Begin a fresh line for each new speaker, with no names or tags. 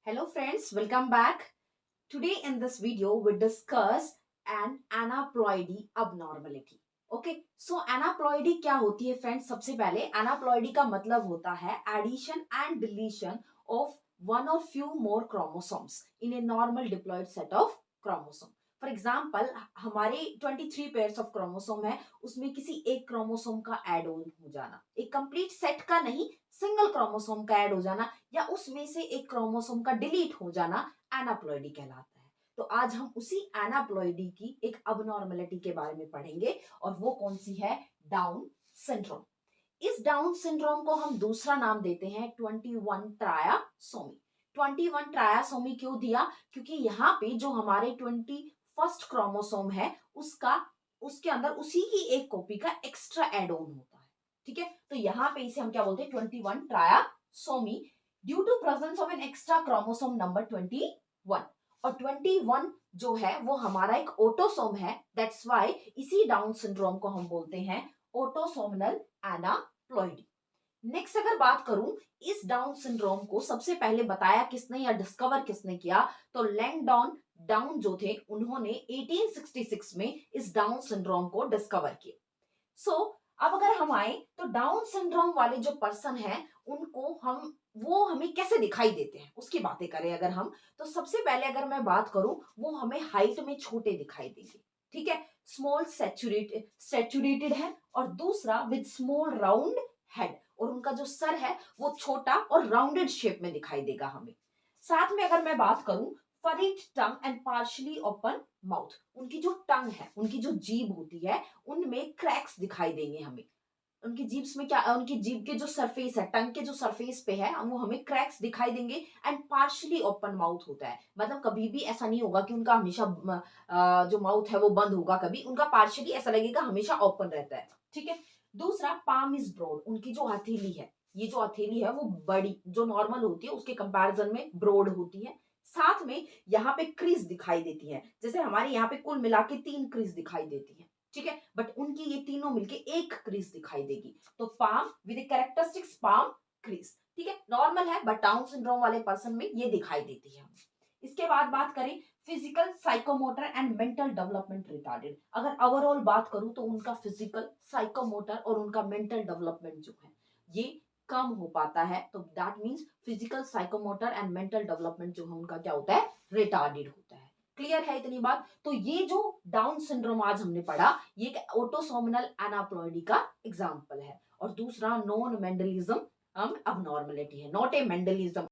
Hello friends, welcome back. Today in this video we discuss an aneuploidy abnormality. Okay, so aneuploidy क्या होती है friends? सबसे पहले aneuploidy का मतलब होता है addition and deletion of one or few more chromosomes in a normal diploid set of chromosome. For example हमारे 23 पेयर्स ऑफ क्रोमोसोम है, उसमें किसी एक क्रोमोसोम का एड ऑन हो जाना, एक कंप्लीट सेट का नहीं, सिंगल क्रोमोसोम का ऐड हो जाना या उसमें से एक क्रोमोसोम का डिलीट हो जाना एनाप्लॉइडी कहलाता है। तो आज हम उसी एनाप्लॉइडी की एक अबनॉर्मलिटी के बारे में पढ़ेंगे और वो कौन सी है? Down syndrome. इस डाउन सिंड्रोम को हम दूसरा नाम देते हैं 21 ट्रायासोमी। 21 ट्रायासोमी क्यों दिया? क्योंकि यहाँ पे जो हमारे 21st क्रोमोसोम है उसका उसके अंदर उसी की एक कॉपी का एक्स्ट्रा एड ऑन होता है। ठीक है, तो यहाँ पे इसे हम क्या बोलते हैं? 21 trisomy due to presence of an extra chromosome number 21। और 21 जो है वो हमारा एक ऑटोसोम है, दैट्स व्हाई इसी डाउन सिंड्रोम को हम बोलते हैं ऑटोसोमल एनाप्लॉइडी। नेक्स्ट अगर बात करूं, इस डाउन सिंड्रोम को सबसे पहले बताया किसने या डिस्कवर किसने किया? तो लैंगडॉन डाउन जो थे उन्होंने 1866 में इस डाउन सिंड्रोम को डिस्कवर किया। सो अब अगर हम आए तो डाउन सिंड्रोम वाले जो पर्सन है उनको हम वो हमें कैसे दिखाई देते हैं उसकी बातें करें अगर हम, तो सबसे पहले अगर मैं बात करूं वो हमें हाइट में छोटे दिखाई देंगे। ठीक है, स्मॉल सैचुरेटेड है और दूसरा विद स्मॉल राउंड हेड, और उनका जो सर है वो छोटा और राउंडेड शेप में दिखाई देगा हमें। साथ में अगर मैं बात करूं furred tongue and partially open mouth, उनकी जो टंग है, उनकी जो जीभ होती है उनमें क्रैक्स दिखाई देंगे हमें। उनकी जीभ में क्या, उनकी जीभ के जो सरफेस है, टंग के जो सरफेस पे है वो हमें क्रैक्स दिखाई देंगे। एंड पार्शली ओपन माउथ होता है, मतलब कभी भी ऐसा नहीं होगा कि उनका हमेशा जो माउथ है वो बंद होगा, कभी उनका पार्शली ऐसा लगेगा हमेशा ओपन रहता है। ठीक है, दूसरा पाम इज ब्रॉड, उनकी जो हथेली है, ये जो हथेली है वो बड़ी जो नॉर्मल होती है उसके कंपैरिजन में ब्रॉड होती है। साथ में यहाँ पे क्रीज दिखाई देती है, जैसे हमारे यहाँ पे कुल मिला के 3 क्रीज दिखाई देती है। ठीक है, बट उनकी ये तीनों मिलके एक क्रीज दिखाई देगी। तो palm with characteristics palm crease. ठीक है, नॉर्मल है बट डाउन सिंड्रोम वाले पर्सन में ये दिखाई देती है। इसके बाद बात करें physical psychomotor and mental development retarded. अगर ओवरऑल बात करूं तो उनका फिजिकल साइकोमोटर और उनका मेंटल डेवलपमेंट जो है ये कम हो पाता है, तो that means physical psychomotor and mental development जो है उनका क्या होता है? रिटार्डेड होता है। क्लियर है इतनी बात? तो ये जो डाउन सिंड्रोम आज हमने पढ़ा ये ऑटोसोमल एनाप्लॉइडी का एग्जांपल है, और दूसरा नॉन मेंडलिज्म अबनॉर्मलिटी है, नॉट ए मेंडलिज्म।